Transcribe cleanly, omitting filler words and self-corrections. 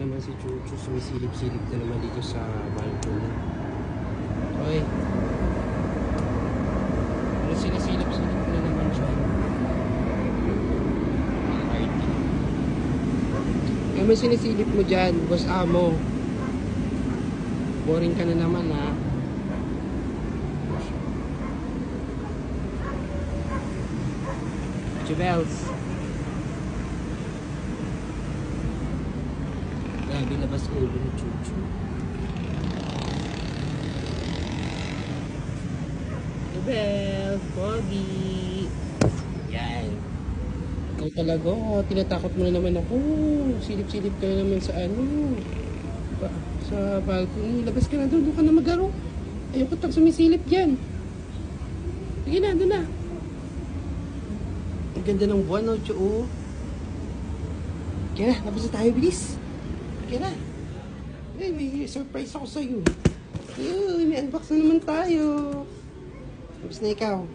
naman si Chuchu. Sumisilip-silip na naman dito sa balcony. Okay. Pero sinasilip-silip na naman siya. Kaya may sinisilip mo dyan, boss amo. Boring ka na naman, ha? Jubels. Grabe, labas ulo ni Chuchu. Jubels, Pogi. Yan. Ikaw talaga, tinatakot mo na naman ako. Silip-silip ka na naman sa ano. Sa balcony. Labas ka na doon ka na maglaro. Ayoko tang sumisilip dyan. Sige na, doon na. Ang ganda ng buwan, no, Chu? Kaya na, labas na tayo, bilis. Kaya na. May surprise ako sa'yo. Ayun, may unbox na naman tayo. Labas na ikaw.